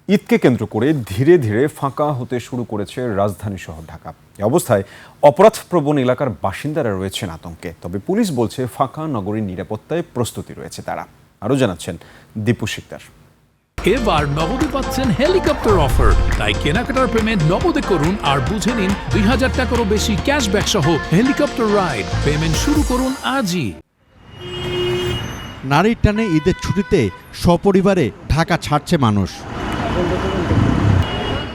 ঈদকে কেন্দ্র করে ধীরে ধীরে ফাঁকা হতে শুরু করেছে রাজধানী শহর ঢাকা। এই অবস্থায় অপরাধপ্রবণ এলাকার বাসিন্দারা রয়েছেন আতঙ্কে। তবে পুলিশ বলছে ফাঁকা নগরীর নিরাপত্তায় প্রস্তুতি রয়েছে তারা। আরও জানাচ্ছেন দীপু শিকদার। এবার নগদে পাচ্ছেন হেলিকপ্টার অফার, তাই কেনাকাটার পেমেন্ট নগদে করুন আর বুঝে নিন ২০০০ টাকারও বেশি ক্যাশব্যাক সহ হেলিকপ্টার রাইড। পেমেন্ট শুরু করুন আজই। নারীর টানে ঈদের ছুটিতে সপরিবারে ঢাকা ছাড়ছে মানুষ।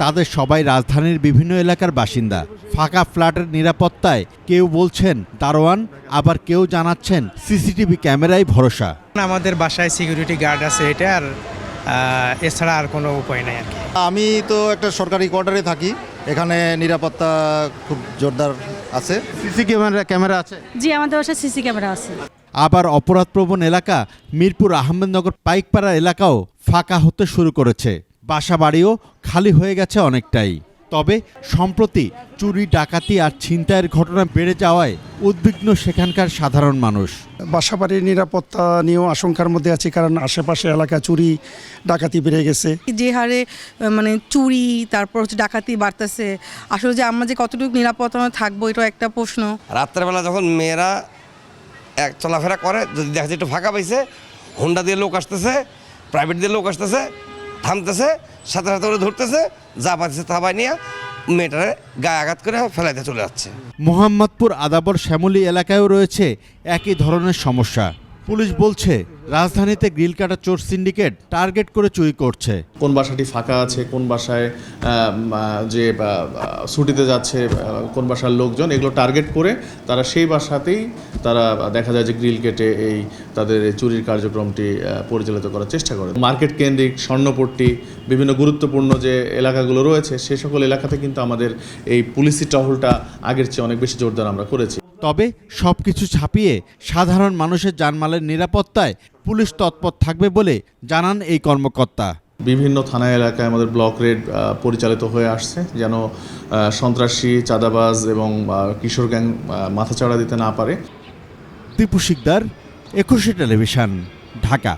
তাদের সবাই রাজধানীর বিভিন্ন এলাকার বাসিন্দা। ফাঁকা ফ্ল্যাটের নিরাপত্তায় কেউ বলছেন দারোয়ান, আবার কেউ জানাচ্ছেন সিসিটিভি ক্যামেরায় ভরসা। আমাদের বাসায় সিকিউরিটি গার্ড আছে, এটা আর এছাড়া আর কোনো উপায় নাই আর কি। আমি তো একটা সরকারি কোয়ার্টারে থাকি, এখানে নিরাপত্তা খুব জোরদার আছে। সিসি ক্যামেরা আছে? জি, আমাদের বাসায় সিসি ক্যামেরা আছে। আবার অপরাধপ্রবণ এলাকা মিরপুর আহমেদনগর পাইকপাড়া এলাকাও ফাঁকা হতে শুরু করেছে। বাসা বাড়িও খালি হয়ে গেছে অনেকটাই। তবে সম্প্রতি চুরি, ডাকাতি আর ছিনতাইয়ের ঘটনা বেড়ে যাওয়ায় উদ্বিগ্ন সেখানকার সাধারণ মানুষ। বাসাবাড়ির নিরাপত্তা নিয়েও আশঙ্কার মধ্যে আছে, কারণ আশেপাশে এলাকা চুরি ডাকাতি বেড়ে গেছে। যে হারে চুরি তারপর ডাকাতি বাড়তেছে, আসলে যে আমরা যে কতটুকু নিরাপত্তা থাকবো এটা একটা প্রশ্ন। রাত্রেবেলা যখন মেয়েরা এক চলাফেরা করে, যদি দেখা যায় একটু ফাঁকা পাইছে, হোন্ডা দিয়ে লোক আসতেছে, প্রাইভেট দিয়ে লোক আসতেছে, থামতেছে, সাথে সাথে করে ধরতেছে, যা পাচ্ছে তা পাই নিয়ে মেয়েটারে গায়ে আঘাত করে ফেলাইতে চলে যাচ্ছে। মোহাম্মদপুর আদাবর শ্যামলী এলাকায়ও রয়েছে একই ধরনের সমস্যা। পুলিশ বলছে রাজধানীতে গ্রিল কাটা চোর সিন্ডিকেট টার্গেট করে চুরি করছে। কোন বাসাটি ফাঁকা আছে, কোন বাসায় যে ছুটিতে যাচ্ছে, কোন বাসার লোকজন, এগুলো টার্গেট করে তারা সেই বাসাতেই তারা দেখা যায় যে গ্রিল কেটে এই তাদের চুরির কার্যক্রমটি পরিচালিত করার চেষ্টা করে। মার্কেট কেন্দ্রিক, স্বর্ণপট্টি, বিভিন্ন গুরুত্বপূর্ণ যে এলাকাগুলো রয়েছে সে সকল এলাকাতে কিন্তু আমাদের এই পুলিশি টহলটা আগের চেয়ে অনেক বেশি জোরদার আমরা করেছি। তবে সবকিছু ছাপিয়ে সাধারণ মানুষের জানমালের নিরাপত্তায় পুলিশ তৎপর থাকবে বলে জানান এই কর্মকর্তা। বিভিন্ন থানা এলাকায় আমাদের ব্লক রেড পরিচালিত হয়ে আসছে, যেন সন্ত্রাসী, চাঁদাবাজ এবং কিশোর গ্যাং মাথাচাড়া দিতে না পারে। দীপু শিকদার, 21 টেলিভিশন, ঢাকা।